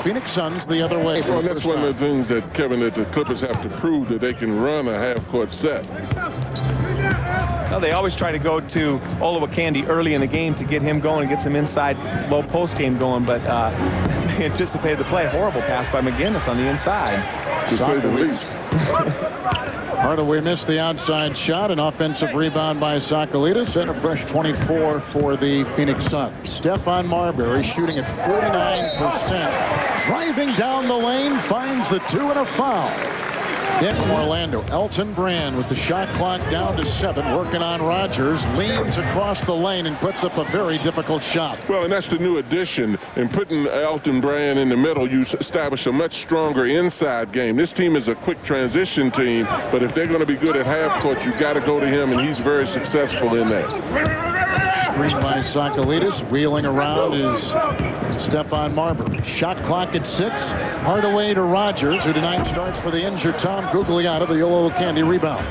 Phoenix Suns the other way. Well, that's one of the things that, Kevin, that the Clippers have to prove, that they can run a half-court set. Well, they always try to go to Olowokandi early in the game to get him going, get some inside low post game going, but they anticipated the play. Horrible pass by McGinnis on the inside. To say the least. Hardaway missed the outside shot. An offensive rebound by Sakalidis, and a fresh 24 for the Phoenix Suns. Stephon Marbury shooting at 49%. Driving down the lane, finds the 2 and a foul. Then from Orlando, Elton Brand with the shot clock down to 7, working on Rodgers, leans across the lane and puts up a very difficult shot. Well, and that's the new addition. In putting Elton Brand in the middle, you establish a much stronger inside game. This team is a quick transition team, but if they're going to be good at half court, you got to go to him, and he's very successful in that. Screen by Sakalidis. Wheeling around is Stephon Marbury. Shot clock at 6. Hardaway to Rodgers, who tonight starts for the injured Tom Gugliotta, the Olowokandi rebound.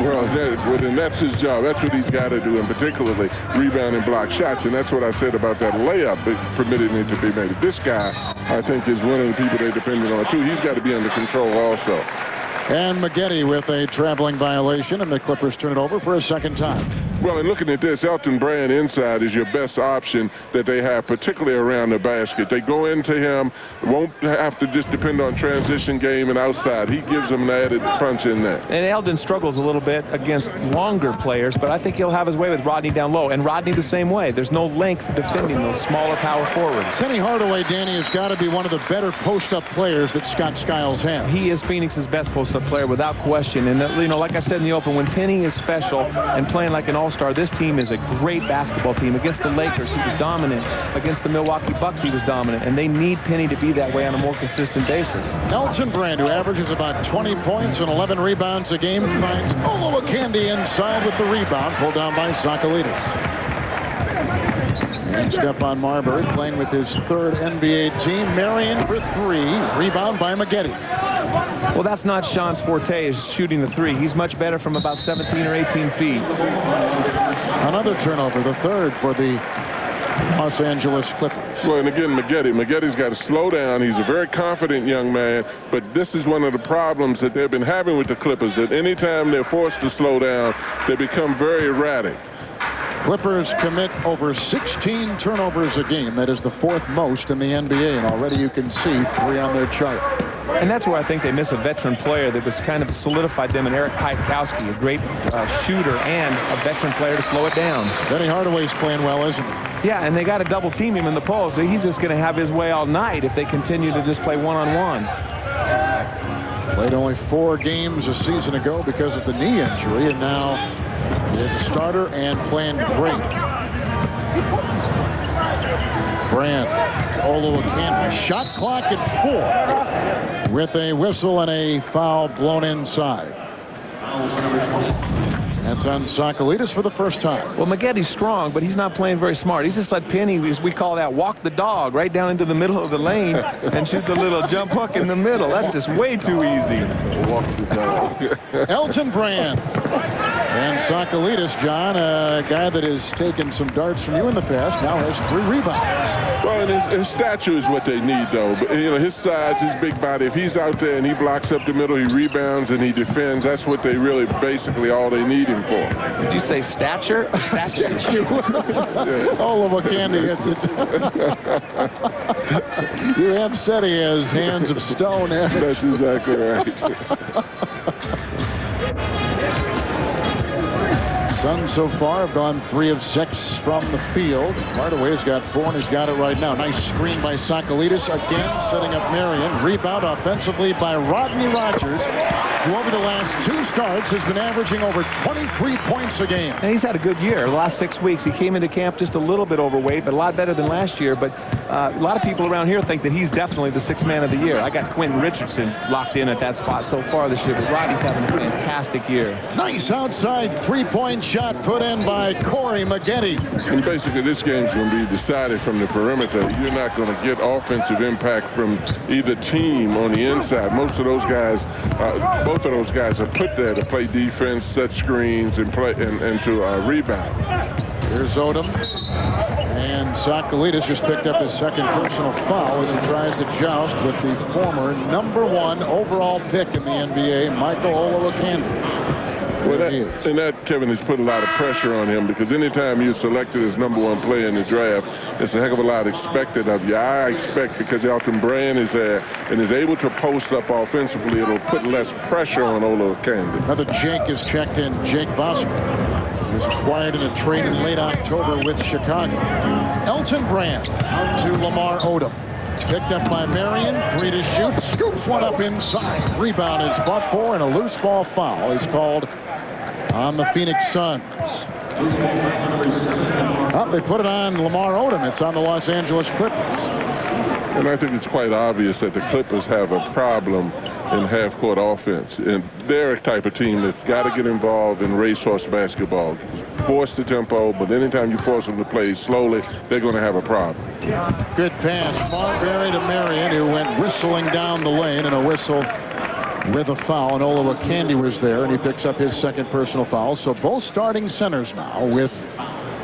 Well, and that's his job. That's what he's got to do, and particularly rebound and block shots. And that's what I said about that layup permitting it to be made. This guy, I think, is one of the people they're dependent on, too. He's got to be under control also. And Maggette with a traveling violation, and the Clippers turn it over for a second time. Well, and looking at this, Elton Brand inside is your best option that they have, particularly around the basket. They go into him, won't have to just depend on transition game and outside. He gives them an added punch in there. And Eldon struggles a little bit against longer players, but I think he'll have his way with Rodney down low. And Rodney the same way. There's no length defending those smaller power forwards. Penny Hardaway, Danny, has got to be one of the better post-up players that Scott Skiles has. He is Phoenix's best post-up player without question. And, you know, like I said in the open, when Penny is special and playing like an all-star, this team is a great basketball team. Against the Lakers, he was dominant. Against the Milwaukee Bucks, he was dominant. And they need Penny to be that way on a more consistent basis. Elton Brand, who averages about 20 points and 11 rebounds a game, finds Olowokandi inside with the rebound, pulled down by Sakalidis. And Stephon Marbury playing with his third NBA team. Marion for 3. Rebound by Maggette. Well, that's not Sean's forte, is shooting the 3. He's much better from about 17 or 18 feet. Another turnover, the third for the Los Angeles Clippers. Well, and again, Maggetti's got to slow down. He's a very confident young man, but this is one of the problems that they've been having with the Clippers, that anytime they're forced to slow down, they become very erratic. Clippers commit over 16 turnovers a game. That is the 4th most in the NBA, and already you can see 3 on their chart. And that's where I think they miss a veteran player that was kind of solidified them in Eric Piatkowski, a great shooter and a veteran player to slow it down. Penny Hardaway's playing well, isn't he? Yeah, and they got to double team him in the post, so he's just going to have his way all night if they continue to just play one-on-one. Played only 4 games a season ago because of the knee injury, and now he is a starter and playing great. Brand, Olowokandi, shot clock at 4 with a whistle and a foul blown inside. That's on Sakalidis for the first time. Well, Maggetti's strong, but he's not playing very smart. He's just let Penny, as we call that, walk the dog right down into the middle of the lane and shoot the little jump hook in the middle. That's just way too easy. Walk the dog. Elton Brand. And Sakalidis, John, a guy that has taken some darts from you in the past, now has 3 rebounds. Well, and his stature is what they need, though. But, you know, his size, his big body. If he's out there and he blocks up the middle, he rebounds and he defends, that's what they really basically all they need him for. Did you say stature? Stature. Olowokandi hits it. You have said he has hands of stone. That's exactly right. Suns so far have gone 3 of 6 from the field. Hardaway's got 4, and he's got it right now. Nice screen by Sakalidis, again setting up Marion. Rebound offensively by Rodney Rodgers, who over the last 2 starts has been averaging over 23 points a game. And he's had a good year. The last 6 weeks, he came into camp just a little bit overweight, but a lot better than last year. But a lot of people around here think that he's definitely the 6th man of the year. I got Quentin Richardson locked in at that spot so far this year, but Rodney's having a fantastic year. Nice outside 3-point shot put in by Corey Maggette. And basically, this game's going to be decided from the perimeter. You're not going to get offensive impact from either team on the inside. Most of those guys, both of those guys are put there to play defense, set screens, and play and to rebound. Here's Odom. And Sakalidis just picked up his second personal foul as he tries to joust with the former #1 overall pick in the NBA, Michael Olowokandi. Well, that, Kevin, has put a lot of pressure on him because anytime you're selected as #1 player in the draft, it's a heck of a lot expected of you. I expect because Elton Brand is there and is able to post up offensively, it'll put less pressure on Olowokandi. Another Jake is checked in. Jake Bosco was acquired in a trade in late October with Chicago. Elton Brand out to Lamar Odom. Picked up by Marion, 3 to shoot, scoops one up inside. Rebound is fought for, and a loose ball foul is called on the Phoenix Suns. Oh, they put it on Lamar Odom. It's on the Los Angeles Clippers. And I think it's quite obvious that the Clippers have a problem in half-court offense. And they're a type of team that's got to get involved in racehorse basketball. Force the tempo, but anytime you force them to play slowly, they're going to have a problem. Good pass. Marbury to Marion, who went whistling down the lane, and a whistle with a foul. And Olowokandi was there, and he picks up his second personal foul. So both starting centers now with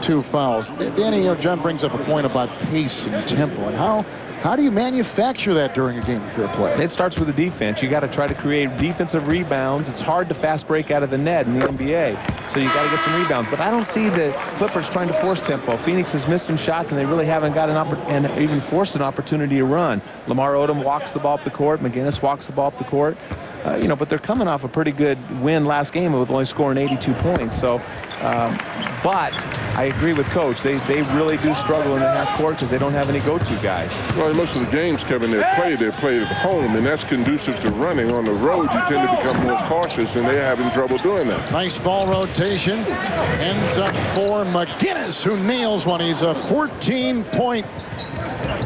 2 fouls. Danny, John brings up a point about pace and tempo, and how do you manufacture that during a game if you're a player? It starts with the defense. You got to try to create defensive rebounds. It's hard to fast break out of the net in the NBA, so you got to get some rebounds. But I don't see the Clippers trying to force tempo. Phoenix has missed some shots, and they really haven't got and even forced an opportunity to run. Lamar Odom walks the ball up the court. McGinnis walks the ball up the court. But they're coming off a pretty good win last game with only scoring 82 points. So, but I agree with Coach. They really do struggle in the half court because they don't have any go-to guys. Well, most of the games, Kevin, they're played at home, and that's conducive to running. On the road, you tend to become more cautious, and they're having trouble doing that. Nice ball rotation. Ends up for McGinnis, who nails one. He's a 14-point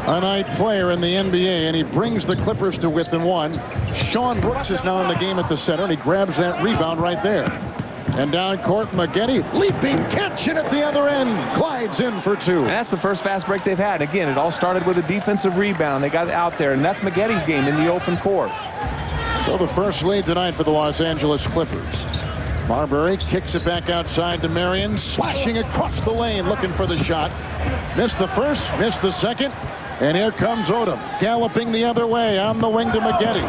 a night player in the NBA, and he brings the Clippers to within 1. Sean Brooks is now in the game at the center, and he grabs that rebound right there. And down court, Maggette, leaping catch, and at the other end, glides in for 2. And that's the first fast break they've had. Again, it all started with a defensive rebound. They got out there, and that's Maggette's game in the open court. So the first lead tonight for the Los Angeles Clippers. Marbury kicks it back outside to Marion, slashing across the lane, looking for the shot. Missed the first, missed the second, and here comes Odom, galloping the other way on the wing to Maggette.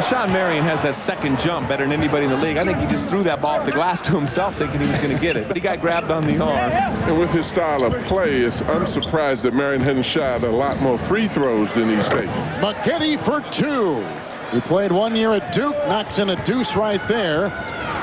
Sean Marion has that second jump better than anybody in the league. I think he just threw that ball off the glass to himself thinking he was going to get it, but he got grabbed on the arm. And with his style of play, I'm surprised that Marion hadn't shot a lot more free throws than he's taken. Maggette for 2. He played 1 year at Duke, knocks in a deuce right there.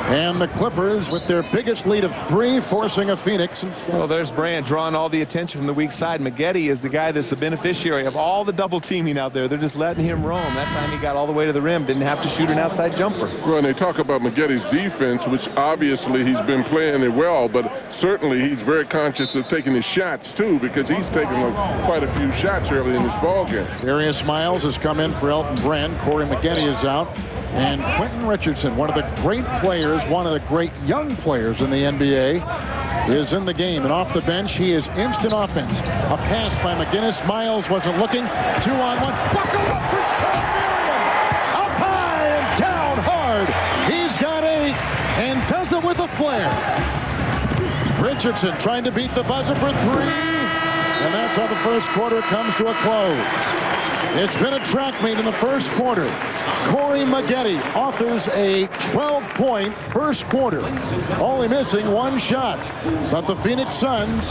And the Clippers with their biggest lead of 3, forcing a Phoenix. Well, there's Brand drawing all the attention from the weak side. Maggette is the guy that's the beneficiary of all the double teaming out there. They're just letting him roam. That time he got all the way to the rim, didn't have to shoot an outside jumper. Well, and they talk about Maggette's defense, which obviously he's been playing it well, but certainly he's very conscious of taking his shots too, because he's taken quite a few shots early in this ball game. Darius Miles has come in for Elton Brand. Corey Maggette is out. And Quentin Richardson, one of the great players, one of the great young players in the NBA, is in the game. And off the bench, he is instant offense. A pass by McGinnis. Miles wasn't looking. 2-on-1. Buckled up for Sean Marion. Up high and down hard. He's got 8 and does it with a flare. Richardson trying to beat the buzzer for 3. And that's how the first quarter comes to a close. It's been a track meet in the first quarter. Corey Maggette authors a 12-point first quarter, only missing 1 shot. But the Phoenix Suns,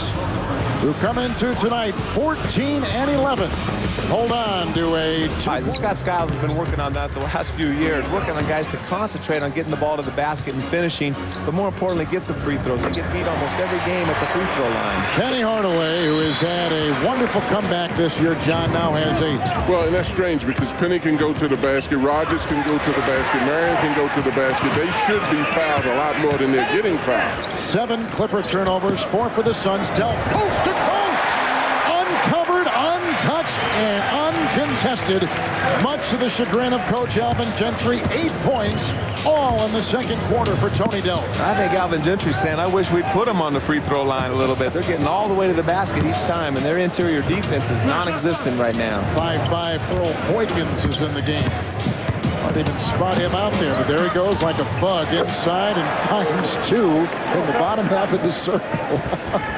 who come into tonight 14-11, hold on to a 2. Scott Skiles has been working on that the last few years, working on guys to concentrate on getting the ball to the basket and finishing, but more importantly, get some free throws. They get beat almost every game at the free throw line. Penny Hardaway, who has had a wonderful comeback this year, John, now has 8. Well, and that's strange because Penny can go to the basket, Rogers can go to the basket, Marion can go to the basket. They should be fouled a lot more than they're getting fouled. 7 Clipper turnovers, 4 for the Suns, dealt coast to coast, uncovered, untouched, and uncontested, much to the chagrin of Coach Alvin Gentry. 8 points, all in the second quarter for Tony Delk. I think Alvin Gentry's saying, I wish we'd put them on the free throw line a little bit. They're getting all the way to the basket each time, and their interior defense is non-existent right now. 5'5" Earl Boykins is in the game. Can't even spot him out there, but there he goes like a bug inside and finds 2 in the bottom half of the circle.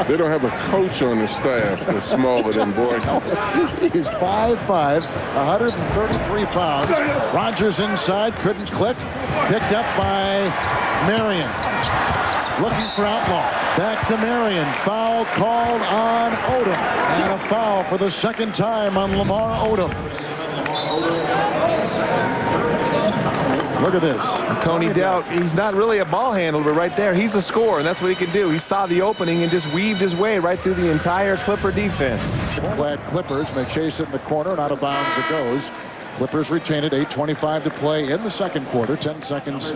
They don't have a coach on the staff that's smaller than Boykins. He's 5'5", 133 pounds. Rogers inside, couldn't click. Picked up by Marion. Looking for Outlaw. Back to Marion. Foul called on Odom. And a foul for the second time on Lamar Odom. Look at this. Tony Delk, he's not really a ball handler, but right there, he's a scorer, and that's what he can do. He saw the opening and just weaved his way right through the entire Clipper defense. Glad Clippers may chase it in the corner, and out of bounds it goes. Clippers retain it, 8:25 to play in the second quarter, 10 seconds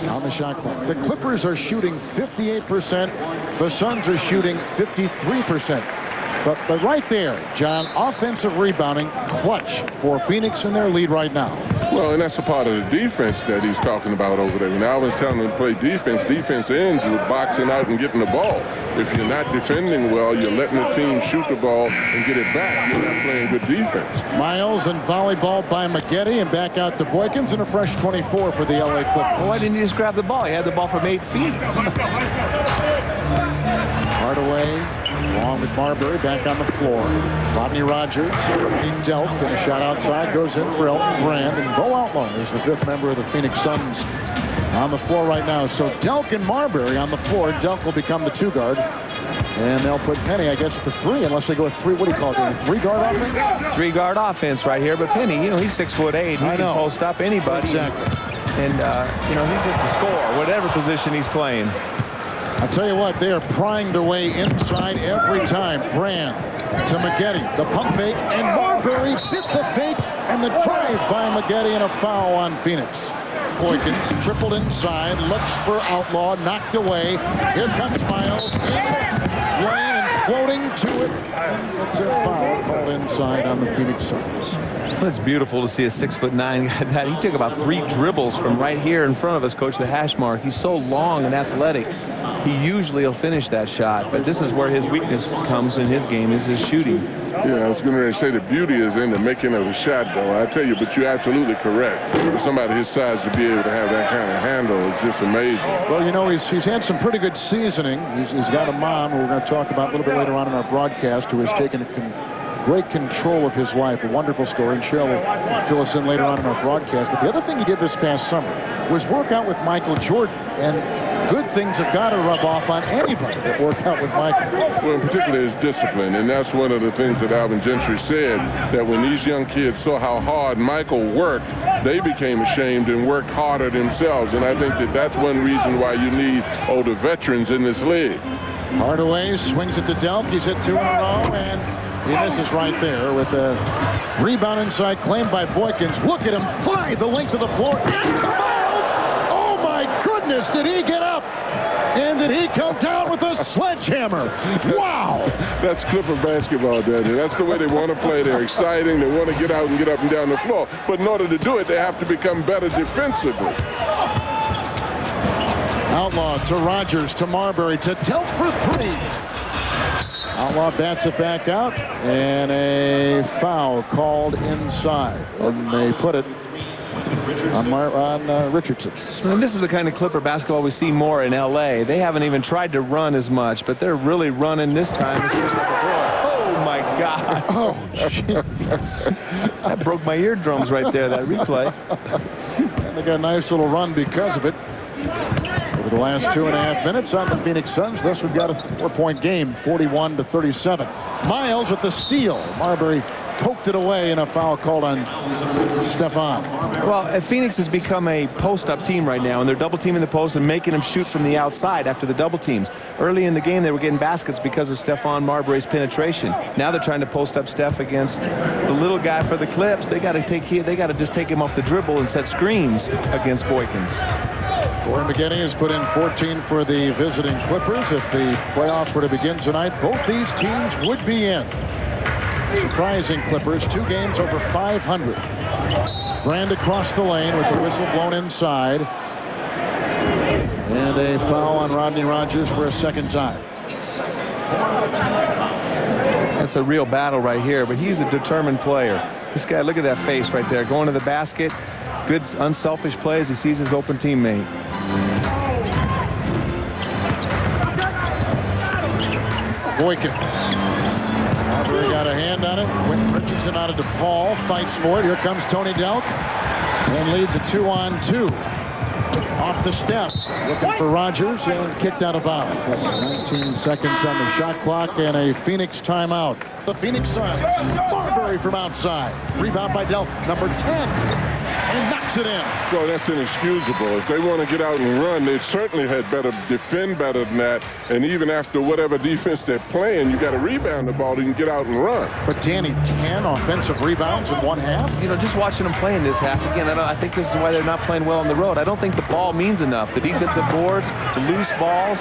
on the shot clock. The Clippers are shooting 58%. The Suns are shooting 53%. But right there, John, offensive rebounding, clutch for Phoenix in their lead right now. Well, and that's a part of the defense that he's talking about over there. When Alvin's telling them to play defense, defense ends with boxing out and getting the ball. If you're not defending well, you're letting the team shoot the ball and get it back. You're not playing good defense. Miles and volleyball by Maggette, and back out to Boykins, and a fresh 24 for the LA Clippers. Well, why didn't he just grab the ball? He had the ball from 8 feet. Hardaway, along with Marbury, back on the floor. Rodney Rogers, he dealt, and a shot outside goes in for Elton Brand, and Bo Outlaw is the 5th member of the Phoenix Suns on the floor right now. So Delk and Marbury on the floor. Delk will become the 2 guard, and they'll put Penny, I guess, at the 3, unless they go with 3. What do you call it? A 3 guard offense? 3 guard offense right here, but Penny, you know, he's 6'8". He can post up anybody. Exactly. And you know, he's just a scorer, whatever position he's playing. I'll tell you what, they are prying their way inside every time. Brand to Maggette, the pump fake, and Marbury bit the fake, and the drive by Maggette, and a foul on Phoenix. Boykins tripled inside, looks for Outlaw, knocked away. Here comes Miles in the lane and floating to it. And it's a foul called inside on the Phoenix Suns. Well, it's beautiful to see a 6'9" guy. He took about 3 dribbles from right here in front of us, Coach, the hash mark. He's so long and athletic. He usually will finish that shot, but this is where his weakness comes in his game, is his shooting. Yeah, I was going to say the beauty is in the making of the shot, though. I tell you, but you're absolutely correct. For somebody his size to be able to have that kind of handle is just amazing. Well, you know, he's had some pretty good seasoning. He's got a mom who we're going to talk about a little bit later on in our broadcast, who has taken great control of his life. A wonderful story, and Cheryl will fill us in later on in our broadcast. But the other thing he did this past summer was work out with Michael Jordan, and good things have got to rub off on anybody that work out with Michael. Well, in particular, his discipline, and that's one of the things that Alvin Gentry said, that when these young kids saw how hard Michael worked, they became ashamed and worked harder themselves, and I think that that's one reason why you need older veterans in this league. Hardaway swings it to Delk. He's hit 2 in a row, and he misses right there with a rebound inside claimed by Boykins. Look at him fly the length of the floor into Miles. Oh, my goodness, did he get up? And did he come down with a sledgehammer? Wow! That's Clipper basketball, Daddy. That's the way they want to play. They're exciting. They want to get out and get up and down the floor. But in order to do it, they have to become better defensively. Outlaw to Rogers, to Marbury, to Delk for 3. Outlaw bats it back out, and a foul called inside. And they put it on Richardson. And this is the kind of Clipper basketball we see more in L.A. They haven't even tried to run as much, but they're really running this time. It's just like a boy. Oh, my God. Oh, jeez. That broke my eardrums right there, that replay. And they got a nice little run because of it. Over the last 2.5 minutes on the Phoenix Suns, thus we've got a 4-point game, 41-37. Miles with the steal. Marbury poked it away, and a foul called on Stefan. Well, Phoenix has become a post-up team right now, and they're double-teaming the post and making them shoot from the outside after the double teams. Early in the game, they were getting baskets because of Stephon Marbury's penetration. Now they're trying to post up Steph against the little guy for the Clips. They got to just take him off the dribble and set screens against Boykins. Corey Maggette has put in 14 for the visiting Clippers. If the playoffs were to begin tonight, both these teams would be in. Surprising Clippers, 2 games over 500. Brand across the lane with the whistle blown inside. And a foul on Rodney Rogers for a second time. That's a real battle right here, but he's a determined player. This guy, look at that face right there, going to the basket. good, unselfish plays. He sees his open teammate. Boykins. Marbury got a hand on it. Quentin Richardson out of DePaul. Fights for it. Here comes Tony Delk. And leads a 2-on-2. Off the step. Looking for Rogers and kicked out of bounds. 19 seconds on the shot clock and a Phoenix timeout. The Phoenix Suns. Marbury from outside. Rebound by Delk. Number 10. And knocks it in. Well, that's inexcusable. If they want to get out and run, they certainly had better defend better than that. And even after whatever defense they're playing, you got to rebound the ball. You can get out and run. But Danny, 10 offensive rebounds in one half. You know, just watching them play in this half, again, I think this is why they're not playing well on the road. I don't think the ball means enough. The defensive boards, the loose balls,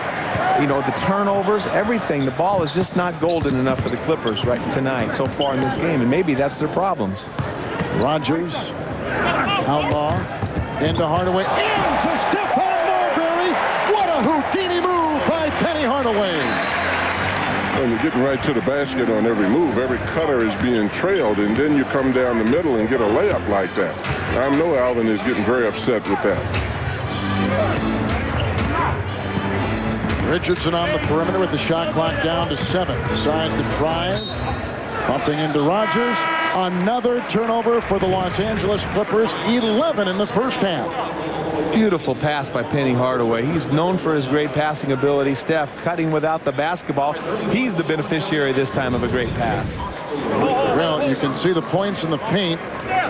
you know, the turnovers, everything. The ball is just not golden enough for the Clippers right tonight so far in this game. And maybe that's their problems. Rogers. Outlaw into Hardaway, into Stephon Marbury. What a Houdini move by Penny Hardaway. And you're getting right to the basket on every move. Every cutter is being trailed, and then you come down the middle and get a layup like that. I know Alvin is getting very upset with that. Richardson on the perimeter with the shot clock down to 7. Decides to drive. Bumping into Rogers. Another turnover for the Los Angeles Clippers. 11 in the first half. Beautiful pass by Penny Hardaway. He's known for his great passing ability. Steph cutting without the basketball. He's the beneficiary this time of a great pass. Well, you can see the points in the paint.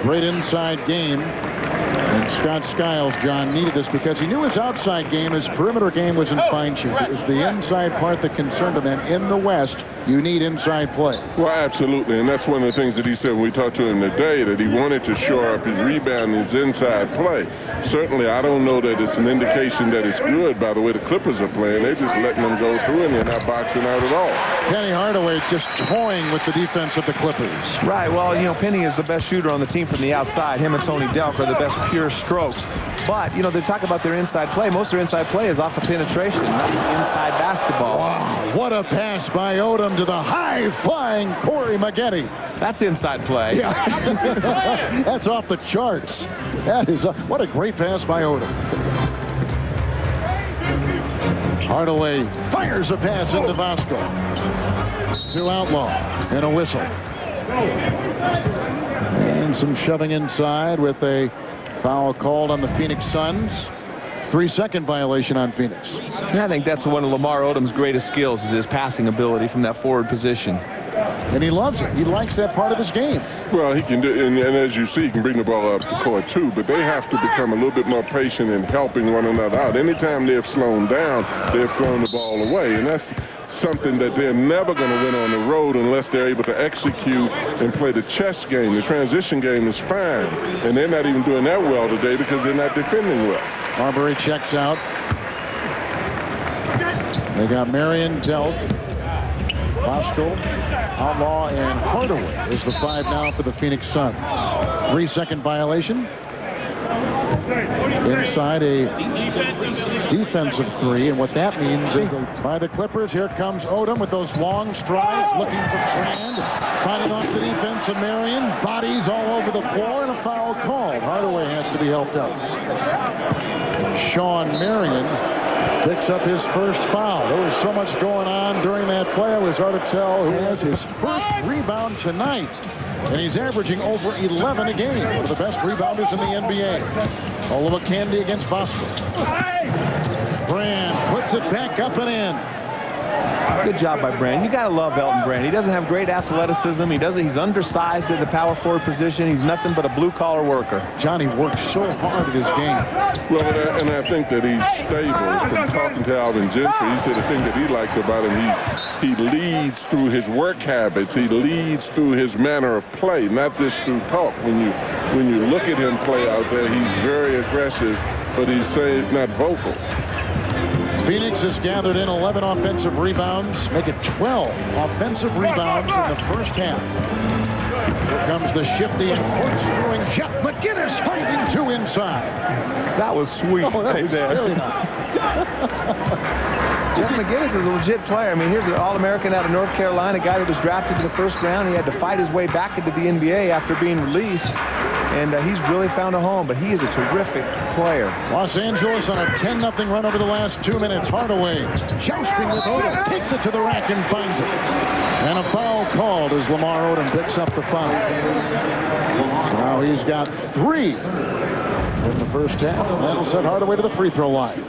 Great inside game. And Scott Skiles, John, needed this because he knew his outside game, his perimeter game was in fine shape. It was the inside part that concerned him. And in the West, you need inside play. Well, absolutely. And that's one of the things that he said when we talked to him today, that he wanted to shore up his rebound and his inside play. Certainly, I don't know that it's an indication that it's good by the way the Clippers are playing. They're just letting them go through and they're not boxing out at all. Penny Hardaway just toying with the defense of the Clippers. Right. Well, you know, Penny is the best shooter on the team from the outside. Him and Tony Delk are the best pure strokes. But, you know, they talk about their inside play. Most of their inside play is off of penetration, not inside basketball. Wow, what a pass by Odom to the high-flying Corey Maggette. That's inside play. Yeah. That's off the charts. That is what a great pass by Odom. Hardaway fires a pass into Vasco. To Outlaw and a whistle. And some shoving inside with a foul called on the Phoenix Suns. 3-second violation on Phoenix. Yeah, I think that's one of Lamar Odom's greatest skills is his passing ability from that forward position. And he loves it. He likes that part of his game. Well, he can do, and as you see, he can bring the ball up the court too, but they have to become a little bit more patient in helping one another out. Anytime they've slowed down, they've thrown the ball away, and that's something that they're never going to win on the road unless they're able to execute and play the chess game. The transition game is fine, and they're not even doing that well today because they're not defending well. Marbury checks out. They got Marion, Delk, Bosco, Outlaw, and Hardaway is the 5 now for the Phoenix Suns. 3-second violation. Inside a defensive 3, and what that means is by the Clippers. Here comes Odom with those long strides, looking for Brand, fighting off the defense of Marion. Bodies all over the floor, and a foul called. Hardaway has to be helped out. Sean Marion picks up his first foul. There was so much going on during that play. It was hard to tell who has his first rebound tonight. And he's averaging over 11 a game. One of the best rebounders in the NBA. Olowokandi against Bosco. Brand puts it back up and in. Good job by Brand. You gotta love Elton Brand. He doesn't have great athleticism. He's undersized at the power forward position. He's nothing but a blue-collar worker. Johnny works so hard at his game. Well, and I think that he's stable. From talking to Alvin Gentry, he said the thing that he liked about him, he leads through his work habits. He leads through his manner of play, not just through talk. When you look at him play out there, he's very aggressive, but he's not vocal. Phoenix has gathered in 11 offensive rebounds, make it 12 offensive rebounds in the first half. Here comes the shifty and corkscrewing Jeff McGinnis finding 2 inside. That was sweet. Oh, that was very nice. Jeff McGinnis is a legit player. I mean, here's an All-American out of North Carolina, a guy that was drafted in the first round. He had to fight his way back into the NBA after being released. and he's really found a home, but he is a terrific player. Los Angeles on a 10-0 run over the last 2 minutes. Hardaway jousting with Odom, takes it to the rack and finds it. And a foul called as Lamar Odom picks up the foul. So now he's got 3 in the first half, and that'll set Hardaway to the free throw line.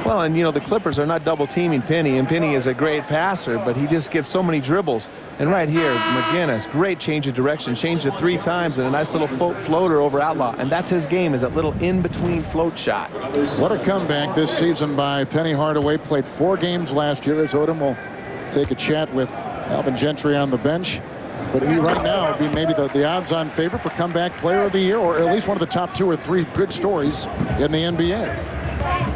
Well, and you know, the Clippers are not double teaming Penny, and Penny is a great passer, but he just gets so many dribbles. And right here, McGinnis, great change of direction, changed it 3 times, and a nice little floater over Outlaw. And that's his game, is that little in-between float shot. What a comeback this season by Penny Hardaway. Played 4 games last year, as Odom will take a chat with Alvin Gentry on the bench. But he right now would be maybe the odds-on favorite for comeback player of the year, or at least one of the top 2 or 3 good stories in the NBA.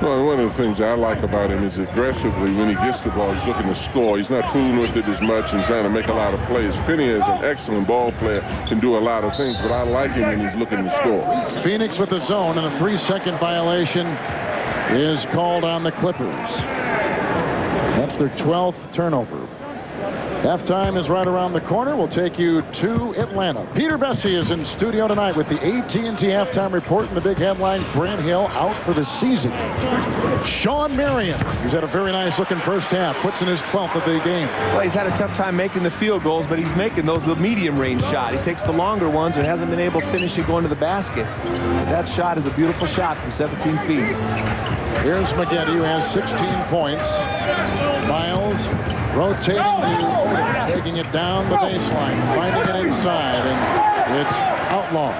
Well, one of the things I like about him is aggressively, when he gets the ball, he's looking to score. He's not fooling with it as much and trying to make a lot of plays. Penny is an excellent ball player, can do a lot of things, but I like him when he's looking to score. Phoenix with the zone, and a 3-second violation is called on the Clippers. That's their 12th turnover. Halftime is right around the corner. We'll take you to Atlanta. Peter Bessie is in studio tonight with the AT&T halftime report and the big headline, Grant Hill out for the season. Shawn Marion, he's had a very nice looking first half, puts in his 12th of the game. Well, he's had a tough time making the field goals, but he's making those the medium range shot. He takes the longer ones and hasn't been able to finish it going to the basket. But that shot is a beautiful shot from 17 feet. Here's Maggette, who has 16 points. Miles rotating to taking it down the baseline, finding it inside, and it's Outlaw.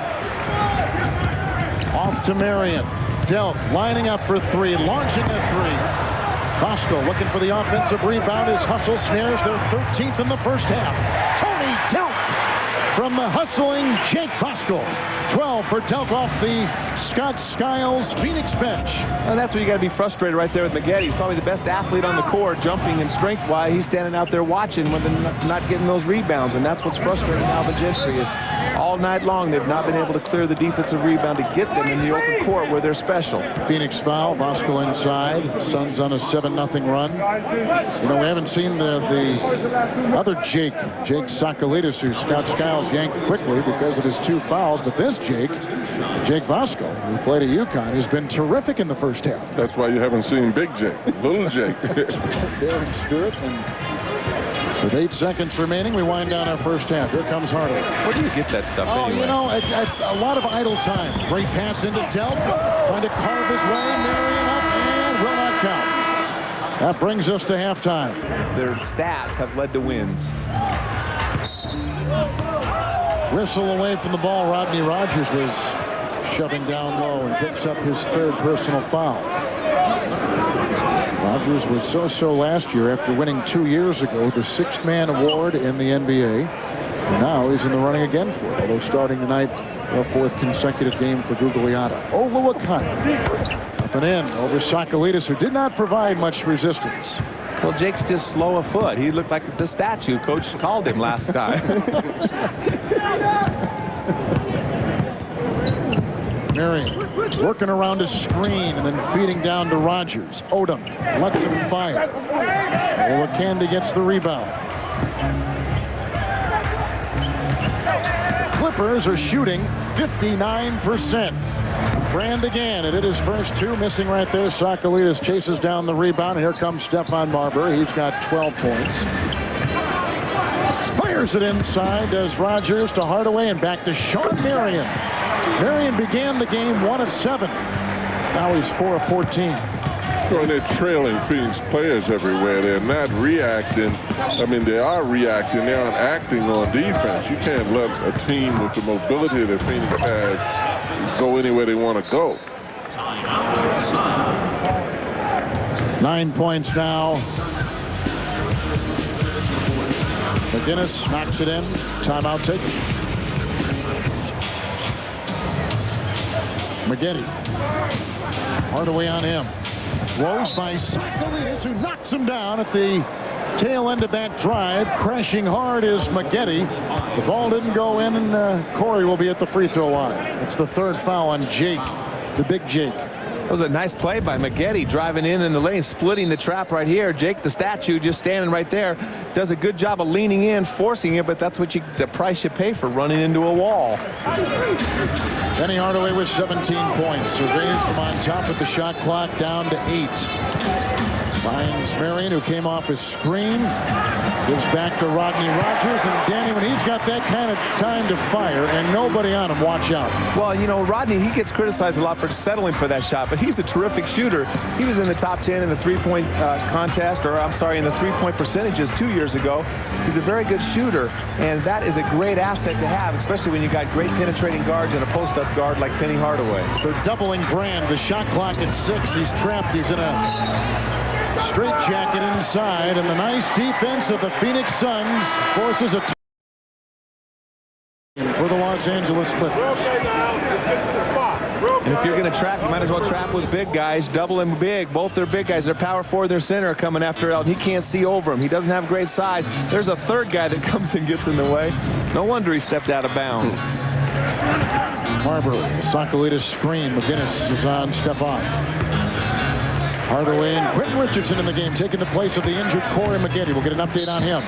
Off to Marion. Delk lining up for 3, launching a 3. Bosco looking for the offensive rebound. His hustle snares their 13th in the first half. Tony Delk from the hustling Jake Bosco. 12 for Delk off the Scott Skiles Phoenix bench. And that's where you got to be frustrated right there with Maggette. He's probably the best athlete on the court, jumping and strength-wise. He's standing out there watching when they're not getting those rebounds, and that's what's frustrating Alvin Gentry is all night long they've not been able to clear the defensive rebound to get them in the open court where they're special. Phoenix foul, Bosco inside. Suns on a 7-0 run. You know, we haven't seen the other Jake Sakalidis, who Scott Skiles yanked quickly because of his 2 fouls, but this Jake Bosco, who played at UConn, has been terrific in the first half. That's why you haven't seen Big Jake, Little Jake. Bearing spirit, and with 8 seconds remaining, we wind down our first half. Here comes Hardaway. Where do you get that stuff anyway? You know, it's a lot of idle time. Great pass into Delk, trying to carve his way. Marion up, and will not count. That brings us to halftime. Their stats have led to wins. Whistle away from the ball. Rodney Rogers was shoving down low and picks up his 3rd personal foul. Rogers was so-so last year after winning 2 years ago the 6th man award in the NBA. And now he's in the running again for it, although starting tonight, a 4th consecutive game for Gugliotta. Oluwakan up and in over Sakalidis, who did not provide much resistance. Well, Jake's just slow of foot. He looked like the statue Coach called him last time. Marion working around his screen and then feeding down to Rogers. Odom lets him fire. Olakandi gets the rebound. Clippers are shooting 59%. Brand again, and it is first 2, missing right there. Sakalidis chases down the rebound, and here comes Stephon Marbury. He's got 12 points. Fires it inside, does Rogers to Hardaway, and back to Shawn Marion. Marion began the game 1 of 7. Now he's 4 of 14. Well, they're trailing Phoenix players everywhere. They're not reacting. I mean, they are reacting. They aren't acting on defense. You can't let a team with the mobility that Phoenix has go anywhere they want to go. 9 points now. McGinnis knocks it in. Timeout taken. Maggette. Hardaway on him. Rose by Sakalidis, who knocks him down at the tail end of that drive. Crashing hard is Maggette. The ball didn't go in, and Corey will be at the free throw line. It's the 3rd foul on Jake, the big Jake. That was a nice play by Maggette, driving in the lane, splitting the trap right here. Jake the statue just standing right there. Does a good job of leaning in, forcing it, but that's what the price you pay for running into a wall. Penny Hardaway with 17 points. Surveys from on top of the shot clock down to 8. Finds Marion, who came off his screen. Gives back to Rodney Rogers. And Danny, when he's got that kind of time to fire and nobody on him, watch out. Well, you know, Rodney, he gets criticized a lot for settling for that shot, but he's a terrific shooter. He was in the top 10 in the three-point contest, or I'm sorry, in the three-point percentages 2 years ago. He's a very good shooter, and that is a great asset to have, especially when you got great penetrating guards and a post-up guard like Penny Hardaway. They're doubling Brand. The shot clock at 6. He's trapped. He's in a straight jacket inside, and the nice defense of the Phoenix Suns forces a for the Los Angeles Clippers. And if you're going to trap, you might as well trap with big guys, double him big. Both their big guys, their power forward, their center are coming after Elton. He can't see over him. He doesn't have great size. There's a third guy that comes and gets in the way. No wonder he stepped out of bounds. Marbury, Sakalidis screen. McGinnis is on Stephon. Hardaway and Quentin Richardson in the game, taking the place of the injured Corey Maggette. We'll get an update on him.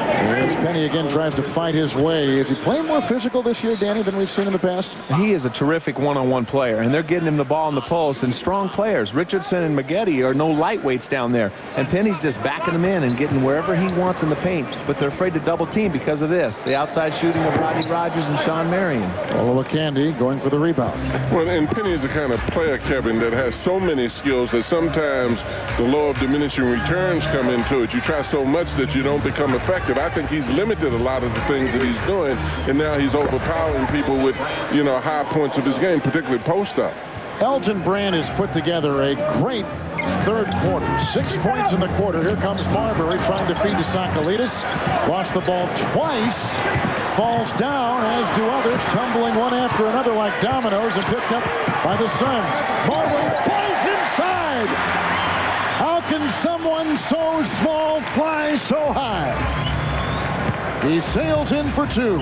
As Penny again tries to fight his way. Is he playing more physical this year, Danny, than we've seen in the past? He is a terrific one-on-one player, and they're getting him the ball in the post, and strong players. Richardson and Maggette are no lightweights down there, and Penny's just backing him in and getting wherever he wants in the paint, but they're afraid to double team because of this. The outside shooting of Rodney Rogers and Sean Marion. Olowokandi going for the rebound. Well, and Penny is the kind of player, Kevin, that has so many skills that sometimes the law of diminishing returns come into it. You try so much that you don't become effective. I think he's limited a lot of the things that he's doing, and now he's overpowering people with, you know, high points of his game, particularly post-up. Elton Brand has put together a great third quarter. 6 points in the quarter. Here comes Marbury trying to feed to Sakalidis. Lost the ball twice. Falls down, as do others, tumbling one after another like dominoes, and picked up by the Suns. Marbury flies inside. How can someone so small fly so high? He sails in for 2.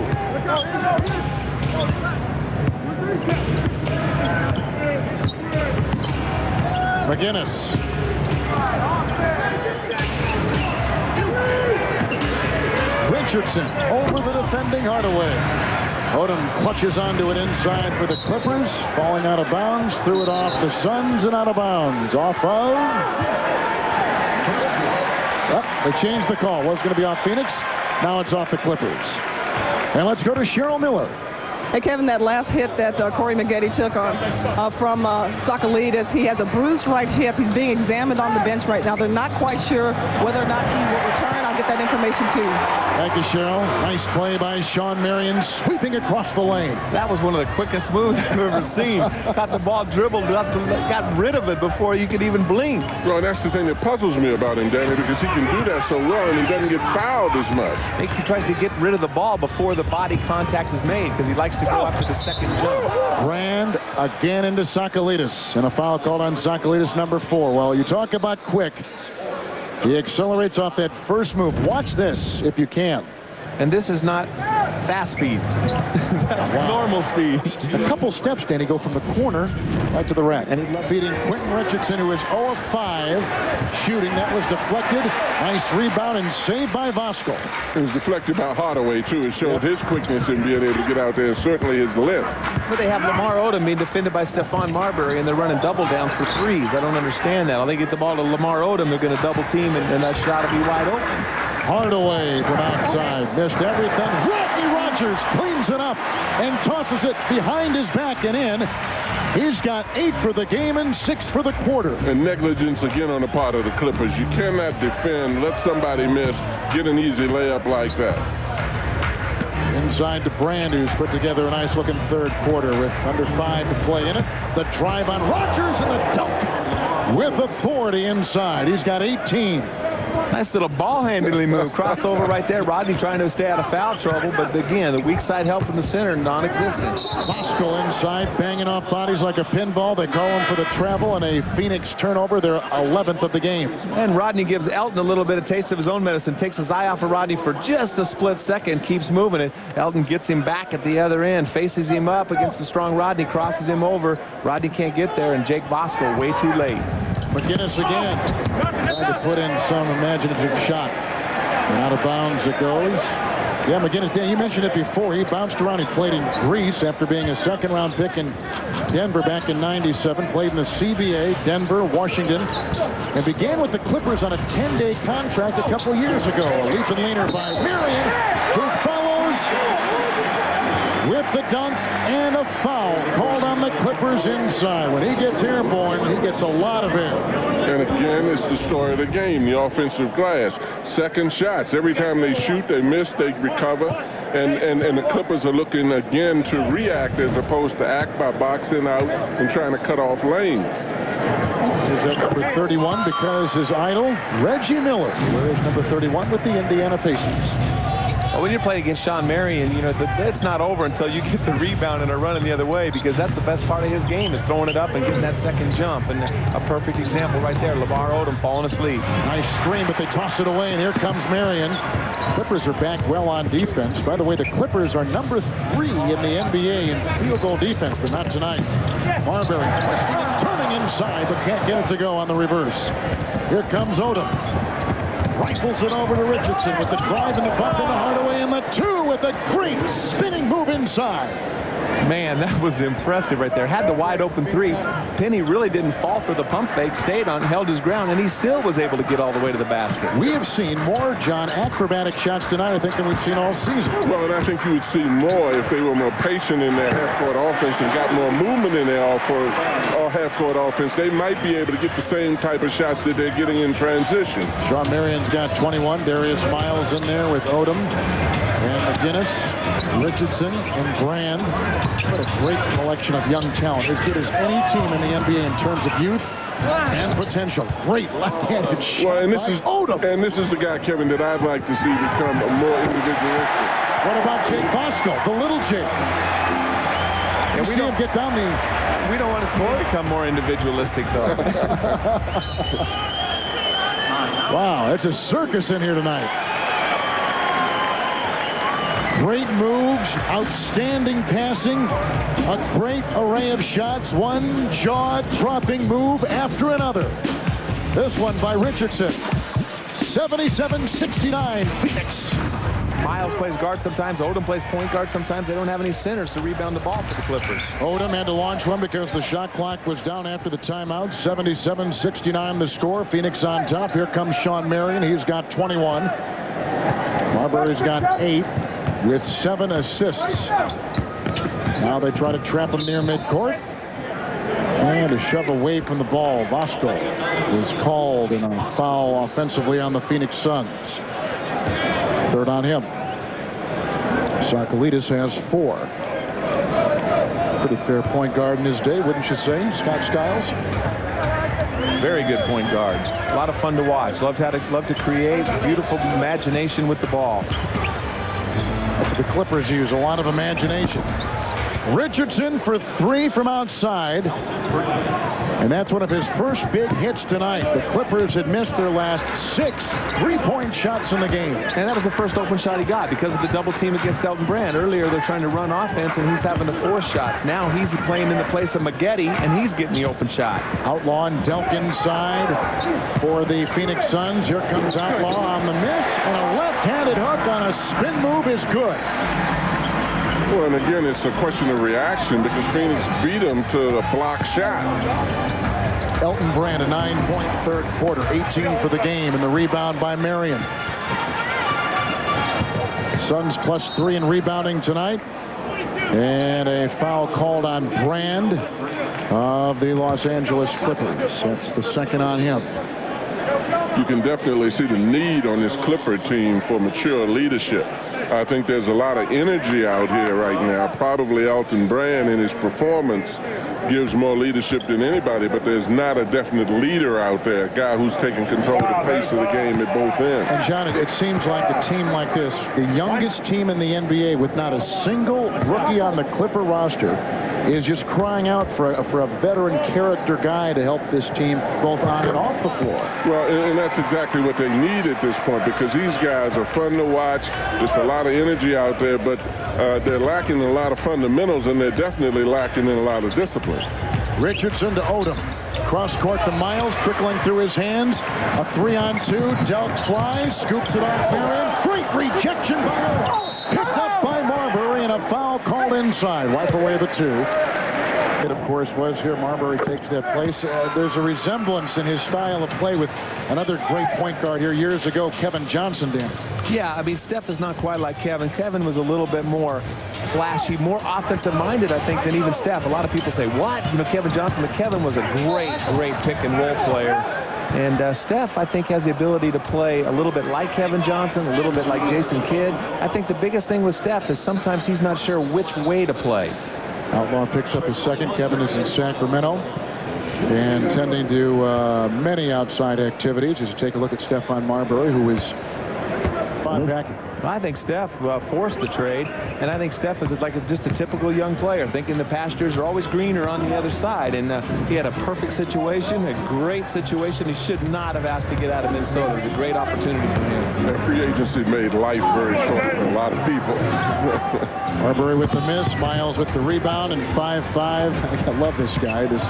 McGinnis. Richardson over the defending Hardaway. Odom clutches onto it inside for the Clippers. Falling out of bounds. Threw it off the Suns and out of bounds. Off of... they changed the call. Was going to be off Phoenix. Now it's off the Clippers. And let's go to Cheryl Miller. Hey, Kevin, that last hit that Corey Maggette took on from Sakalidis, he has a bruised right hip. He's being examined on the bench right now. They're not quite sure whether or not he will return. I'll get that information, too. Thank you, Cheryl. Nice play by Sean Marion, sweeping across the lane. That was one of the quickest moves I've ever seen. Got the ball dribbled up, got rid of it before you could even blink. Well, that's the thing that puzzles me about him, Danny, because he can do that so well, and he doesn't get fouled as much. I think he tries to get rid of the ball before the body contact is made, because he likes to go after the second jump. Brand again into Sakalidis, and a foul called on Sakalidis, number 4. Well, you talk about quick. He accelerates off that first move. Watch this if you can. And this is not fast speed. That's normal speed. A couple steps, Danny, go from the corner right to the rack. And beating Quentin Richardson, who is 0 of 5 shooting. That was deflected. Nice rebound and saved by Voskuhl. It was deflected by Hardaway, too. It showed his quickness in being able to get out there, and certainly his length. But they have Lamar Odom being defended by Stephon Marbury, and they're running double downs for threes. I don't understand that. If they get the ball to Lamar Odom, they're going to double team, and that shot will be wide open. Hardaway from outside, missed everything. Rodney Rogers cleans it up and tosses it behind his back and in. He's got 8 for the game and 6 for the quarter. And negligence again on the part of the Clippers. You cannot defend, let somebody miss, get an easy layup like that. Inside to Brand, who's put together a nice-looking third quarter with under 5 to play in it. The drive on Rogers and the dunk with authority inside. He's got 18. Nice little ball handling move. Crossover right there. Rodney trying to stay out of foul trouble, but again, the weak side help from the center, non-existent. Bosco inside, banging off bodies like a pinball. They call him for the travel, and a Phoenix turnover, their 11th of the game. And Rodney gives Elton a little bit of taste of his own medicine, takes his eye off of Rodney for just a split second, keeps moving it. Elton gets him back at the other end, faces him up against the strong Rodney, crosses him over. Rodney can't get there, and Jake Bosco way too late. McGinnis again, trying to put in some imaginative shot. And out of bounds it goes. Yeah, McGinnis, Dan, you mentioned it before. He bounced around. He played in Greece after being a second-round pick in Denver back in '97. Played in the CBA, Denver, Washington, and began with the Clippers on a 10-day contract a couple years ago. A leap and laner by Marion, who follows with the dunk and a foul called on the Clippers inside. When he gets airborne, he gets a lot of air. And again, it's the story of the game, the offensive glass. Second shots. Every time they shoot, they miss, they recover. And the Clippers are looking again to react as opposed to act by boxing out and trying to cut off lanes. Is at number 31 because his idol, Reggie Miller, wears number 31 with the Indiana Pacers. Well, when you're playing against Shawn Marion, you know, it's not over until you get the rebound and are running the other way, because that's the best part of his game, is throwing it up and getting that second jump. And a perfect example right there, LeVar Odom falling asleep. Nice screen, but they tossed it away, and here comes Marion. Clippers are back well on defense. By the way, the Clippers are number 3 in the NBA in field goal defense, but not tonight. Marbury twisting and turning inside, but can't get it to go on the reverse. Here comes Odom. Rifles it over to Richardson with the drive and the bump into Hardaway, and the 2 with a great spinning move inside. Man, that was impressive right there. Had the wide open 3. Penny really didn't fall for the pump fake, stayed on, held his ground, and he still was able to get all the way to the basket. We have seen more, John, acrobatic shots tonight, I think, than we've seen all season. Well, and I think you would see more if they were more patient in their half-court offense and got more movement in their half-court offense. They might be able to get the same type of shots that they're getting in transition. Shawn Marion's got 21. Darius Miles in there with Odom and McGinnis, Richardson, and Brand. What a great collection of young talent. As good as any team in the NBA in terms of youth and potential. Great left-handed shot. Well, and Odom. this is the guy, Kevin, that I'd like to see become more individualistic. What about Jake Bosco, the little Jake? Yeah, we see him get down the... We don't want to see him become more individualistic, though. Wow, it's a circus in here tonight. Great moves, outstanding passing, a great array of shots, one jaw-dropping move after another. This one by Richardson. 77-69, Phoenix. Miles plays guard sometimes. Odom plays point guard sometimes. They don't have any centers to rebound the ball for the Clippers. Odom had to launch one because the shot clock was down after the timeout. 77-69 the score. Phoenix on top. Here comes Shawn Marion. He's got 21. Marbury's got 8 with 7 assists. Now they try to trap him near midcourt. And a shove away from the ball. Bosco is called in a foul offensively on the Phoenix Suns. Third on him. Sakalidis has 4. Pretty fair point guard in his day, wouldn't you say, Scott Skiles? Very good point guard. A lot of fun to watch. Loved to create beautiful imagination with the ball. That's what the Clippers use, a lot of imagination. Richardson for 3 from outside. And that's one of his first big hits tonight. The Clippers had missed their last 6 3-point shots in the game. And that was the first open shot he got because of the double team against Elton Brand. Earlier, they're trying to run offense, and he's having to force shots. Now he's playing in the place of Maggette, and he's getting the open shot. Outlaw and Delk inside for the Phoenix Suns. Here comes Outlaw on the miss, and a left-handed hook on a spin move is good. Well, and again, it's a question of reaction because Phoenix beat them to a block shot. Elton Brand, a 9-point third quarter, 18 for the game, and the rebound by Marion. Suns +3 in rebounding tonight. And a foul called on Brand of the Los Angeles Clippers. That's the second on him. You can definitely see the need on this Clipper team for mature leadership. I think there's a lot of energy out here right now. Probably Elton Brand in his performance gives more leadership than anybody, but there's not a definite leader out there, a guy who's taking control of the pace of the game at both ends. And, John, it seems like a team like this, the youngest team in the NBA with not a single rookie on the Clipper roster, is just crying out for a veteran character guy to help this team both on and off the floor. Well, and that's exactly what they need at this point, because these guys are fun to watch. There's a lot of energy out there, but they're lacking a lot of fundamentals, and they're definitely lacking in a lot of discipline. Richardson to Odom. Cross court to Miles, trickling through his hands. A 3-on-2. Delk flies, scoops it off Marion. Great rejection by Odom. Picked up by Marbury, and a foul called inside. Wipe away the 2. It, of course, was here. Marbury takes that place. There's a resemblance in his style of play with another great point guard here years ago, Kevin Johnson, Dan. Yeah, I mean, Steph is not quite like Kevin. Kevin was a little bit more flashy, more offensive-minded, I think, than even Steph. A lot of people say, what? You know, Kevin Johnson, but Kevin was a great pick-and-roll player. And Steph, I think, has the ability to play a little bit like Kevin Johnson, a little bit like Jason Kidd. I think the biggest thing with Steph is sometimes he's not sure which way to play. Outlaw picks up his second. Kevin is in Sacramento and tending to many outside activities. As you take a look at Stephon Marbury, who is back. I think Steph forced the trade, and I think Steph is like just a typical young player, thinking the pastures are always greener on the other side. And he had a perfect situation, a great situation. He should not have asked to get out of Minnesota. It was a great opportunity for him. That free agency made life very short for a lot of people. Marbury with the miss, Miles with the rebound, and 5-5. I love this guy, this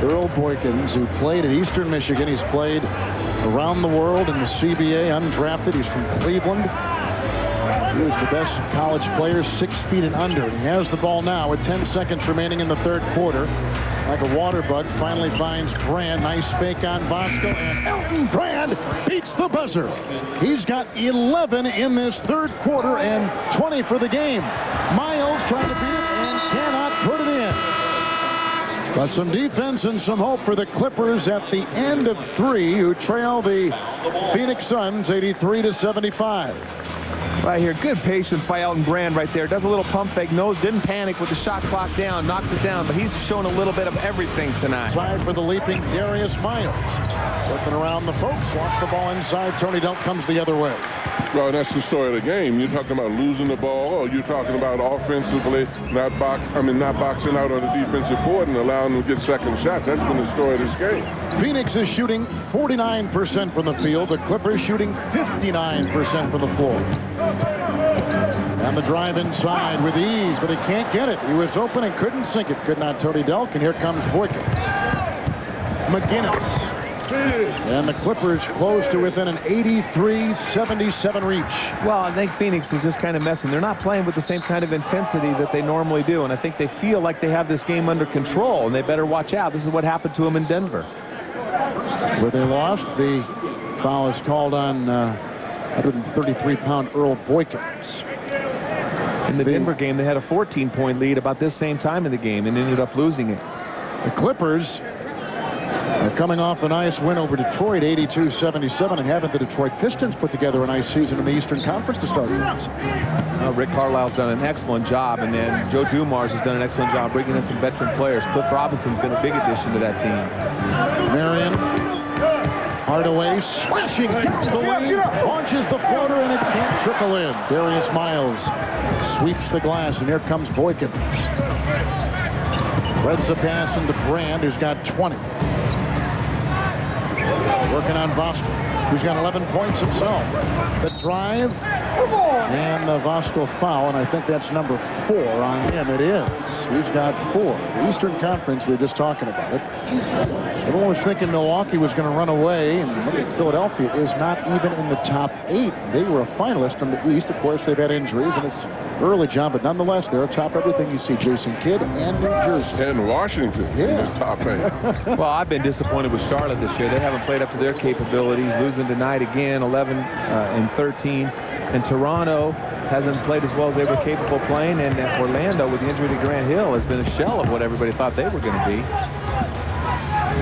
Earl Boykins, who played at Eastern Michigan. He's played around the world in the CBA, undrafted. He's from Cleveland. He was the best college player, 6 feet and under. And he has the ball now with 10 seconds remaining in the third quarter. Like a water bug, finally finds Brand. Nice fake on Bosco, and Elton Brand beats the buzzer. He's got 11 in this third quarter and 20 for the game. Miles trying to beat it and cannot put it in. But some defense and some hope for the Clippers at the end of 3, who trail the Phoenix Suns 83-75. Right here, good patience by Elton Brand right there. Does a little pump fake, didn't panic with the shot clock down, knocks it down, but he's shown a little bit of everything tonight. Side for the leaping Darius Miles. Working around the folks, watch the ball inside. Tony Delk comes the other way. Well, that's the story of the game. You're talking about losing the ball, or you're talking about offensively not boxing out on the defensive board and allowing them to get second shots. That's been the story of this game. Phoenix is shooting 49% from the field. The Clippers shooting 59% from the floor. And the drive inside with ease, but he can't get it. He was open and couldn't sink it. Could not Tony Delk, and here comes Boykins. McGinnis. And the Clippers close to within an 83-77 reach. Well, I think Phoenix is just kind of messing. They're not playing with the same kind of intensity that they normally do, and I think they feel like they have this game under control, and they better watch out. This is what happened to them in Denver. Where they lost, the foul is called on 133-pound Earl Boykins. In the Denver game, they had a 14-point lead about this same time in the game and ended up losing it. The Clippers are coming off a nice win over Detroit, 82-77, and haven't the Detroit Pistons put together a nice season in the Eastern Conference to start the season? Rick Carlisle's done an excellent job, and then Joe Dumars has done an excellent job bringing in some veteran players. Cliff Robinson's been a big addition to that team. Marion, Hardaway slashing down the lane, launches the floater, and it can't trickle in. Darius Miles sweeps the glass, and here comes Boykins. Threads the pass into Brand, who's got 20. Working on Bosco, who's got 11 points himself. The drive, and the Bosco foul, and I think that's number 4 on him. It is. He's got 4. The Eastern Conference, we were just talking about it. Everyone was thinking Milwaukee was going to run away, and look at Philadelphia is not even in the top 8. They were a finalist from the East. Of course, they've had injuries, and it's early, John, but nonetheless, they're atop everything. You see Jason Kidd and New Jersey. And Washington in the top 8. Well, I've been disappointed with Charlotte this year. They haven't played up to their capabilities, losing tonight again, 11-13. And Toronto hasn't played as well as they were capable playing, and Orlando, with the injury to Grant Hill, has been a shell of what everybody thought they were going to be.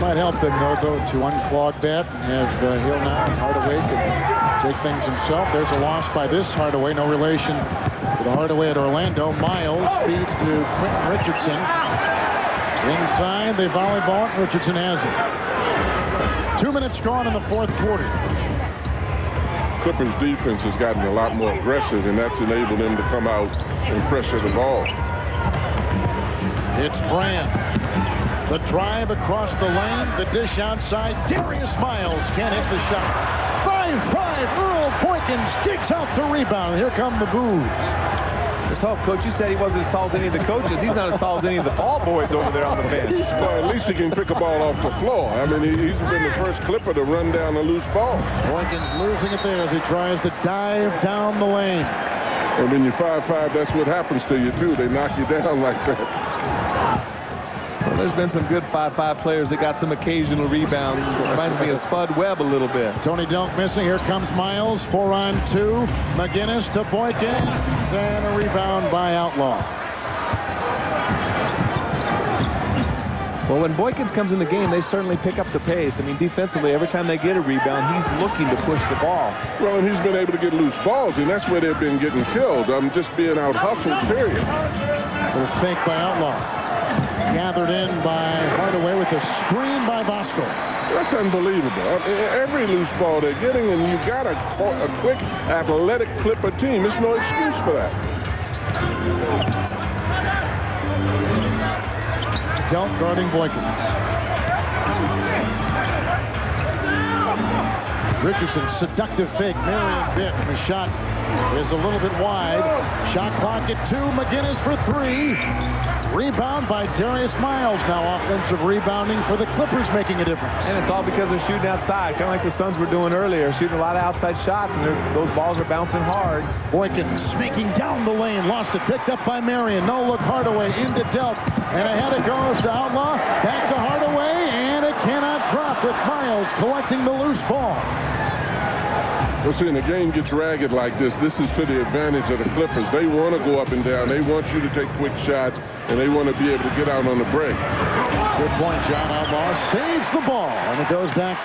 Might help them, though, to unclog that and have Hill now. Hardaway can take things himself. There's a loss by this Hardaway. No relation to the Hardaway at Orlando. Miles feeds to Quentin Richardson. Inside, they volleyball it. Richardson has it. 2 minutes gone in the fourth quarter. Clippers defense has gotten a lot more aggressive, and that's enabled them to come out and pressure the ball. It's Brand. The drive across the lane. The dish outside. Darius Miles can't hit the shot. 5-5. Earl Boykins digs out the rebound. Here come the boos. Just hope, Coach, you said he wasn't as tall as any of the coaches. He's not as tall as any of the ball boys over there on the bench. Well, at least he can pick a ball off the floor. I mean, he's been the first Clipper to run down a loose ball. Boykins losing it there as he tries to dive down the lane. And when you're 5'5", that's what happens to you, too. They knock you down like that. Well, there's been some good 5'5" players that got some occasional rebounds. It reminds me of Spud Webb a little bit. Tony Delk missing. Here comes Miles. 4-on-2. McGinnis to Boykins. And a rebound by Outlaw. Well, when Boykins comes in the game, they certainly pick up the pace. I mean, defensively, every time they get a rebound, he's looking to push the ball. Well, and he's been able to get loose balls, and that's where they've been getting killed. Just being out hustled, period. Little fake by Outlaw. Gathered in by Hardaway with a screen by Bosco. That's unbelievable. Every loose ball they're getting, and you've got a quick, athletic Clipper team. There's no excuse for that. Delk guarding Boykins. Richardson, seductive fake. Marion bit. The shot is a little bit wide. Shot clock at 2. McGinnis for 3. Rebound by Darius Miles. Now offensive rebounding for the Clippers, making a difference. And it's all because they're shooting outside, kind of like the Suns were doing earlier, shooting a lot of outside shots, and those balls are bouncing hard. Boykins sneaking down the lane, lost it, picked up by Marion. No look, Hardaway into Delk, and ahead it goes to Outlaw, back to Hardaway, and it cannot drop with Miles collecting the loose ball. Well, see, when the game gets ragged like this is to the advantage of the Clippers. They want to go up and down. They want you to take quick shots, and they want to be able to get out on the break. Good point, John. Outlaw saves the ball, and it goes back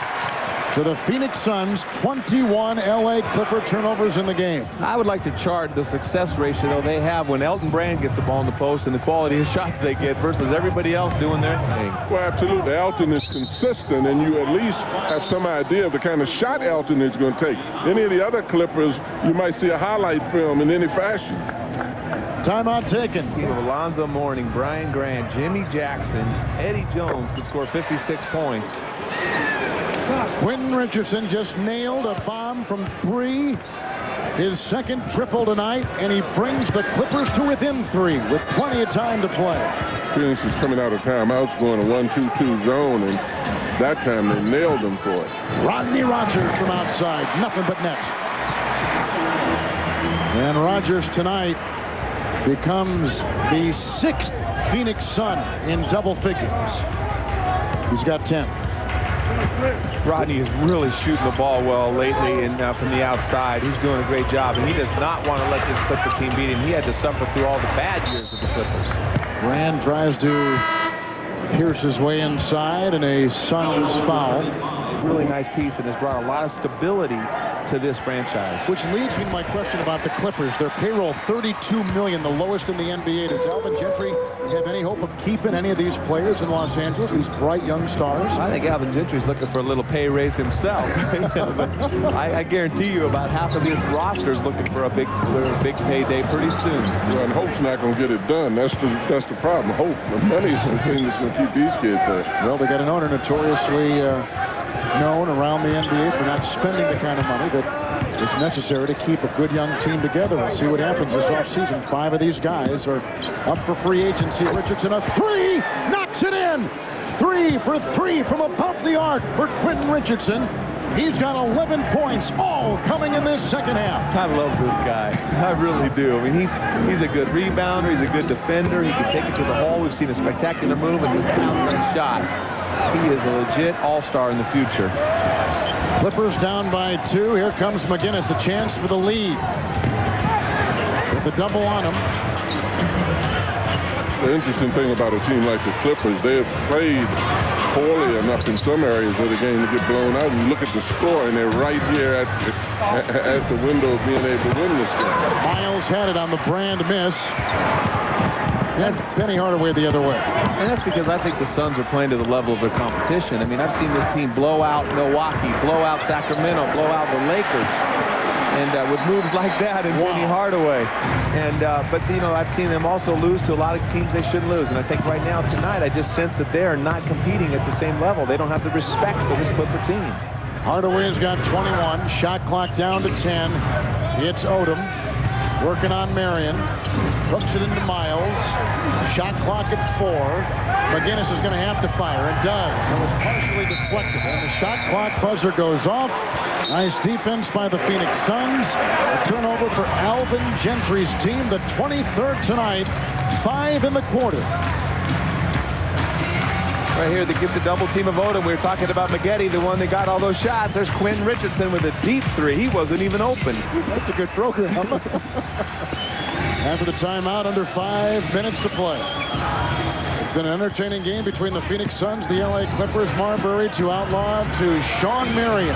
to the Phoenix Suns. 21 L.A. Clipper turnovers in the game. I would like to chart the success ratio they have when Elton Brand gets the ball in the post and the quality of shots they get versus everybody else doing their thing. Well, absolutely. Elton is consistent, and you at least have some idea of the kind of shot Elton is going to take. Any of the other Clippers, you might see a highlight film in any fashion. Timeout taken. Team of Alonzo Mourning, Brian Grant, Jimmy Jackson, Eddie Jones could score 56 points. Quentin Richardson just nailed a bomb from 3. His second triple tonight, and he brings the Clippers to within 3 with plenty of time to play. Phoenix is coming out of timeouts, going a 1-2-2 zone, and that time they nailed him for it. Rodney Rogers from outside, nothing but net. And Rogers tonight becomes the 6th Phoenix Sun in double figures. He's got 10. Rodney is really shooting the ball well lately, and from the outside, he's doing a great job, and he does not want to let this Clipper team beat him. He had to suffer through all the bad years of the Clippers. Rand tries to pierce his way inside, and a Suns foul. Really nice piece, and has brought a lot of stability to this franchise. Which leads me to my question about the Clippers. Their payroll, $32 million, the lowest in the NBA. Does Alvin Gentry have any hope of keeping any of these players in Los Angeles, these bright young stars? I think Alvin Gentry's looking for a little pay raise himself. But I guarantee you about half of this roster is looking for a big payday pretty soon. Well, and Hope's not going to get it done. That's the problem. Hope, the money is the thing that's going to keep these kids there. Well, they got an owner notoriously known around the NBA for not spending the kind of money that is necessary to keep a good young team together. We'll see what happens this offseason. 5 of these guys are up for free agency. Richardson, a 3, knocks it in. 3 for 3 from above the arc for Quentin Richardson. He's got 11 points, all coming in this second half. I love this guy. I really do. I mean, he's a good rebounder. He's a good defender. He can take it to the hole. We've seen a spectacular move, and he's an outside shot. He is a legit all-star in the future. Clippers down by 2. Here comes McGinnis, a chance for the lead. With the double on him. The interesting thing about a team like the Clippers, they have played poorly enough in some areas of the game to get blown out. And look at the score, and they're right here at the window of being able to win this game. Miles had it on the Brand miss. And Penny Hardaway the other way. And that's because I think the Suns are playing to the level of their competition. I mean, I've seen this team blow out Milwaukee, blow out Sacramento, blow out the Lakers. And with moves like that and Penny Hardaway. And but, you know, I've seen them also lose to a lot of teams they shouldn't lose. And I think right now, tonight, I just sense that they are not competing at the same level. They don't have the respect for this Clipper team. Hardaway's got 21. Shot clock down to 10. It's Odom. Working on Marion. Hooks it into Miles. Shot clock at 4. McGinnis is going to have to fire, and does. It was partially deflected, and the shot clock buzzer goes off. Nice defense by the Phoenix Suns. A turnover for Alvin Gentry's team, the 23rd tonight. 5 in the quarter. Right here, they get the double team of Odom. We were talking about Maggette, the one that got all those shots. There's Quentin Richardson with a deep 3. He wasn't even open. That's a good program. After the timeout, under 5 minutes to play. It's been an entertaining game between the Phoenix Suns, the LA Clippers. Marbury to Outlaw to Shawn Marion.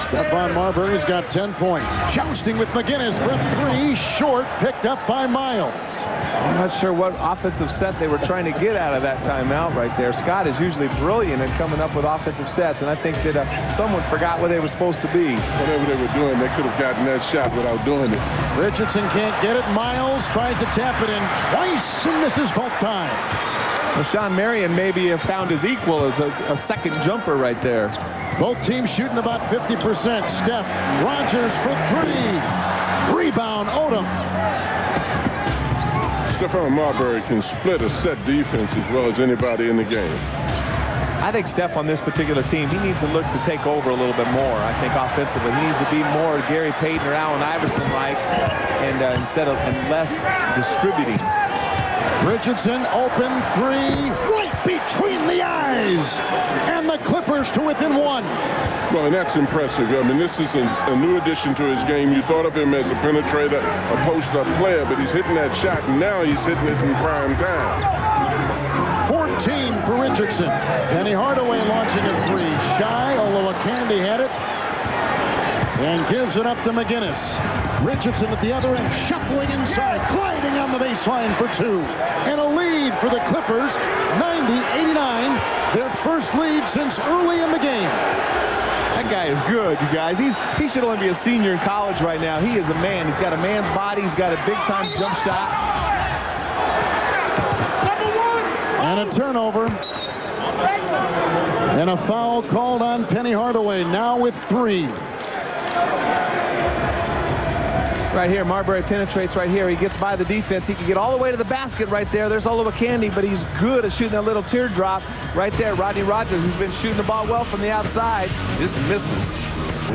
Stephon Marbury's got 10 points. Jousting with McGinnis for 3. Short, picked up by Miles. I'm not sure what offensive set they were trying to get out of that timeout right there. Scott is usually brilliant at coming up with offensive sets, and I think that someone forgot where they were supposed to be. Whatever they were doing, they could have gotten that shot without doing it. Richardson can't get it. Miles tries to tap it in twice and misses both times. Well, Shawn Marion maybe have found his equal as a second jumper right there. Both teams shooting about 50%. Steph, Rogers for 3. Rebound, Odom. Stephon Marbury can split a set defense as well as anybody in the game. I think Steph on this particular team, he needs to look to take over a little bit more. I think offensively, he needs to be more Gary Payton or Allen Iverson-like, and and less distributing. Richardson, open 3, right between the eyes, and the Clippers to within 1. Well, and that's impressive. I mean, this is a new addition to his game. You thought of him as a penetrator, a post-up player, but he's hitting that shot, and now he's hitting it in prime time. 14 for Richardson. Penny Hardaway launching a 3. Shy, although Candy had it, and gives it up to McGinnis. Richardson at the other end, shuffling inside, gliding on the baseline for 2. And a lead for the Clippers, 90-89, their first lead since early in the game. That guy is good, you guys. He should only be a senior in college right now. He is a man. He's got a man's body. He's got a big-time jump shot. And a turnover. And a foul called on Penny Hardaway, now with 3. Right here, Marbury penetrates right here. He gets by the defense. He can get all the way to the basket right there. There's Oliver Candy, but he's good at shooting that little teardrop right there. Rodney Rogers, who's been shooting the ball well from the outside, just misses.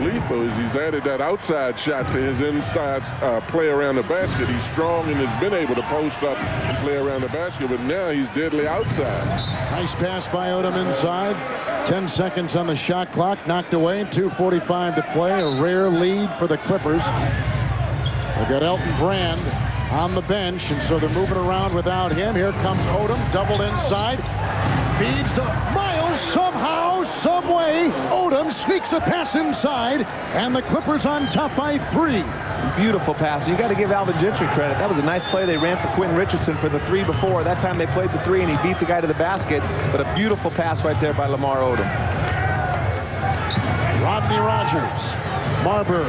Lethal is he's added that outside shot to his inside play around the basket. He's strong and has been able to post up and play around the basket, but now he's deadly outside. Nice pass by Odom inside. 10 seconds on the shot clock, knocked away. 2:45 to play. A rare lead for the Clippers. They've got Elton Brand on the bench, and so they're moving around without him. Here comes Odom, doubled inside. Feeds to Miles somehow, some way. Odom sneaks a pass inside, and the Clippers on top by 3. Beautiful pass. You got to give Alvin Gentry credit. That was a nice play they ran for Quentin Richardson for the 3 before. That time they played the 3, and he beat the guy to the basket. But a beautiful pass right there by Lamar Odom. Rodney Rogers. Marbury.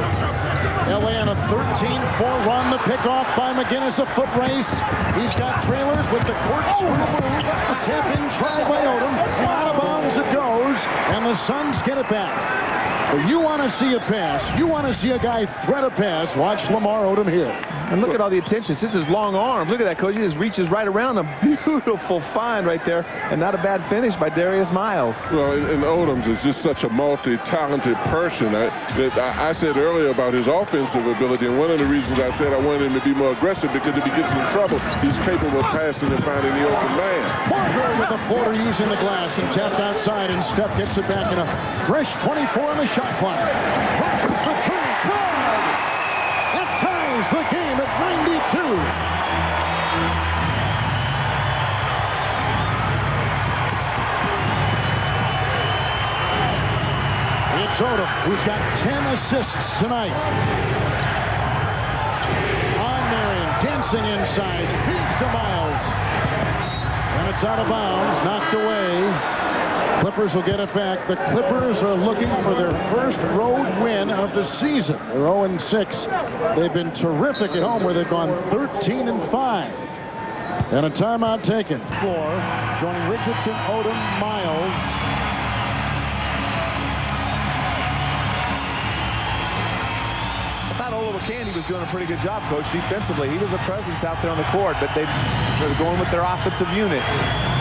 LA on a 13-4 run. The pickoff by McGinnis, a foot race. He's got trailers with the corkscrew move. A tap-in try by Odom. Out of bounds it goes, and the Suns get it back. Well, you want to see a pass. You want to see a guy thread a pass. Watch Lamar Odom here. And look at all the attention. This is long arms. Look at that, Coach. He just reaches right around him. Beautiful find right there. And not a bad finish by Darius Miles. Well, and Odom is just such a multi-talented person. I said earlier about his offensive ability, and one of the reasons I said I wanted him to be more aggressive, because if he gets in trouble, he's capable of passing and finding the open man. Marbury with a floater using the glass and tapped outside, and Steph gets it back in a fresh 24 on the shot clock. Rogers for 3. Good! That ties the game at 92. It's Odom, who's got 10 assists tonight. On Marion, Racing inside. Feeds to Miles. And it's out of bounds. Knocked away. Clippers will get it back. The Clippers are looking for their first road win of the season. They're 0-6. They've been terrific at home where they've gone 13-5. And a timeout taken. Joining Richardson, Odom, Miles. Candy was doing a pretty good job, Coach, defensively. He was a presence out there on the court, but they're going with their offensive unit.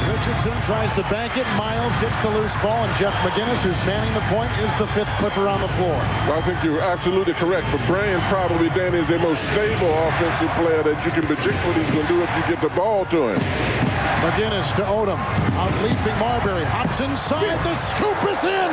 Richardson tries to bank it. Miles gets the loose ball, and Jeff McGinnis, who's manning the point, is the 5th Clipper on the floor. Well, I think you're absolutely correct. But Brand probably, Danny, is the most stable offensive player that you can predict what he's going to do if you get the ball to him. McGinnis to Odom. Out leaping Marbury. Hops inside. The scoop is in.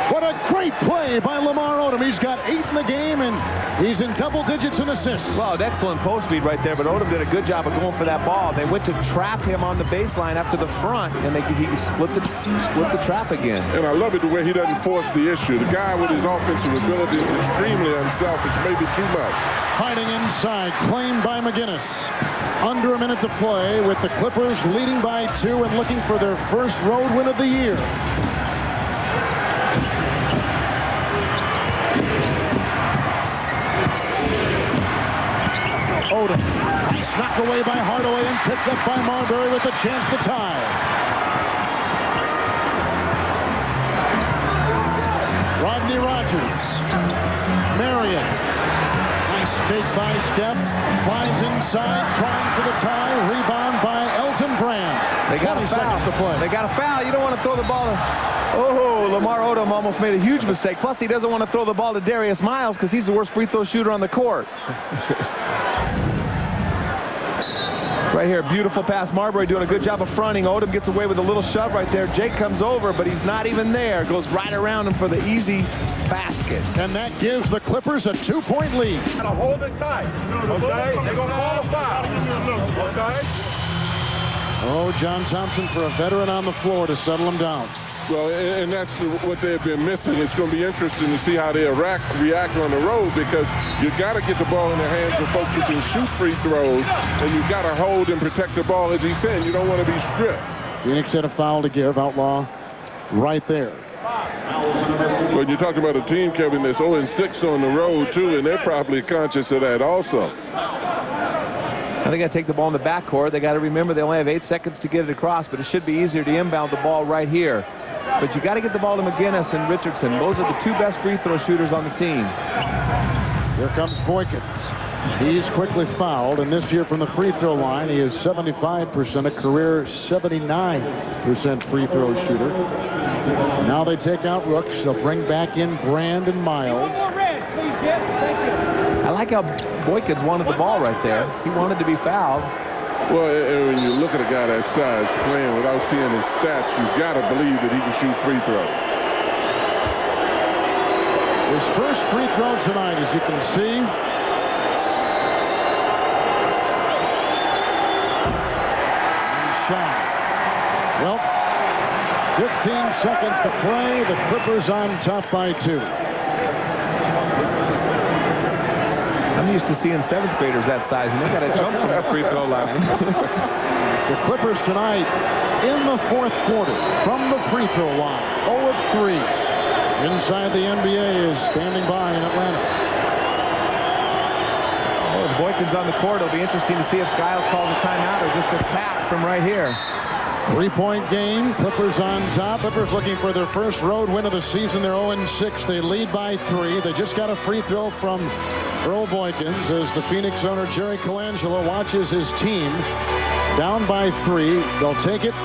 What a great play by Lamar Odom. He's got 8 in the game, and he's in double digits in assists. Well, an excellent post speed right there, but Odom did a good job of going for that ball. They went to trap him on the baseline up to the front, and he split the trap again. And I love it the way he doesn't force the issue. The guy with his offensive ability is extremely unselfish, maybe too much. Hiding inside, claimed by McGinnis. Under a minute to play with the Clippers leading by 2 and looking for their first road win of the year. Odom. Nice knock away by Hardaway and picked up by Marbury with a chance to tie. Rodney Rogers. Marion. Nice fake by Steph. Flies inside, trying for the tie. Rebound by Elton Brand. They got a foul. To play. They got a foul. You don't want to throw the ball to... Oh, Lamar Odom almost made a huge mistake. Plus, he doesn't want to throw the ball to Darius Miles because he's the worst free throw shooter on the court. Right here, beautiful pass. Marbury doing a good job of fronting. Odom gets away with a little shove right there. Jake comes over, but he's not even there. Goes right around him for the easy basket. And that gives the Clippers a 2-point lead. Gotta hold it tight. Okay? They're gonna call a foul. Okay? Oh, John Thompson for a veteran on the floor to settle him down. Well, and that's what they've been missing. It's going to be interesting to see how they react on the road, because you got to get the ball in the hands of folks who can shoot free throws, and you got to hold and protect the ball. As he's saying, you don't want to be stripped. Phoenix had a foul to give. Outlaw right there. When you talk about a team, Kevin, that's 0-6 on the road, too, and they're probably conscious of that also. Now they got to take the ball in the backcourt. They got to remember they only have 8 seconds to get it across, but it should be easier to inbound the ball right here. But you got to get the ball to McGinnis and Richardson. Those are the 2 best free throw shooters on the team. Here comes Boykins. He's quickly fouled, and this year from the free throw line, he is 75%, a career 79% free throw shooter. Now they take out Rooks. They'll bring back in Brand and Miles. I like how Boykins wanted the ball right there. He wanted to be fouled. Well, and when you look at a guy that size playing without seeing his stats, you've got to believe that he can shoot free throws. His first free throw tonight, as you can see. Shot. Well, 15 seconds to play. The Clippers on top by 2. I'm used to seeing 7th graders that size, and they got to jump from that free throw line. The Clippers tonight in the 4th quarter from the free throw line, 0 of 3. Inside the NBA is standing by in Atlanta. Oh, if Boykins on the court, it'll be interesting to see if Skiles calls a timeout or just a tap from right here. 3-point game. Clippers on top. Clippers looking for their first road win of the season. They're 0-6. They lead by 3. They just got a free throw from Earl Boykins as the Phoenix owner Jerry Colangelo watches his team down by 3. They'll take it.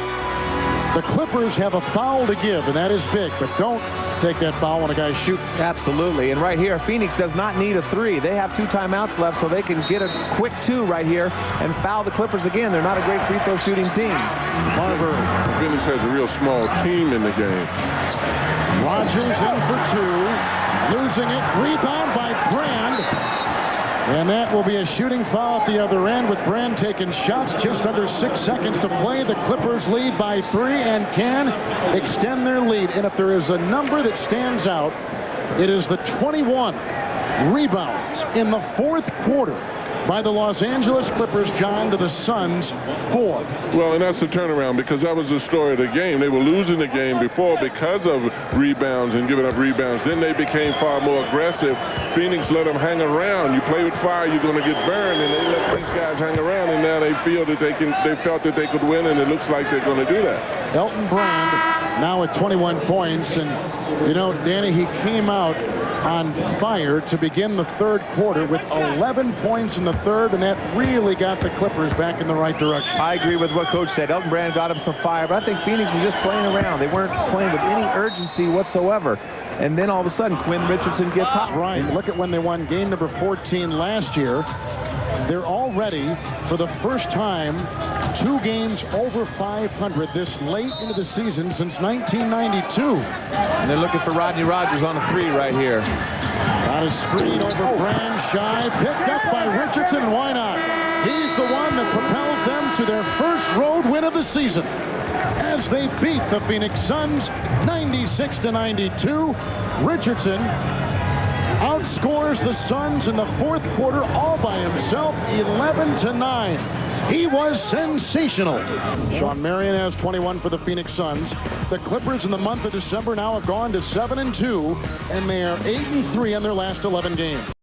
The Clippers have a foul to give, and that is big, but don't take that foul when a guy's shooting. Absolutely. And right here, Phoenix does not need a 3. They have 2 timeouts left, so they can get a quick 2 right here and foul the Clippers again. They're not a great free throw shooting team. Marbury. Phoenix has a real small team in the game. Rogers in for 2. Losing it. Rebound by Brand. And that will be a shooting foul at the other end, with Brand taking shots. Just under 6 seconds to play. The Clippers lead by 3 and can extend their lead. And if there is a number that stands out, it is the 21 rebounds in the 4th quarter by the Los Angeles Clippers, John, to the Suns 4. Well, and that's the turnaround, because that was the story of the game. They were losing the game before because of rebounds and giving up rebounds. Then they became far more aggressive. Phoenix let them hang around. You play with fire, you're going to get burned, and they let these guys hang around, and now they feel that they felt that they could win, and it looks like they're going to do that. Elton Brand now at 21 points, and you know, Danny, he came out on fire to begin the third quarter with 11 points in the third, and that really got the Clippers back in the right direction. I agree with what Coach said. Elton Brand got him some fire, but I think Phoenix was just playing around. They weren't playing with any urgency whatsoever. And then all of a sudden, Quinn Richardson gets hot. Right. Look at when they won game number 14 last year. They're already, for the first time, 2 games over 500 this late into the season since 1992. And they're looking for Rodney Rogers on a 3 right here. On a screen over Brand, shy, picked up by Richardson. Why not? He's the one that propels them to their first road win of the season as they beat the Phoenix Suns 96-92. Richardson outscores the Suns in the fourth quarter all by himself, 11-9. He was sensational. Shawn Marion has 21 for the Phoenix Suns. The Clippers in the month of December now have gone to 7-2, and they are 8-3 in their last 11 games.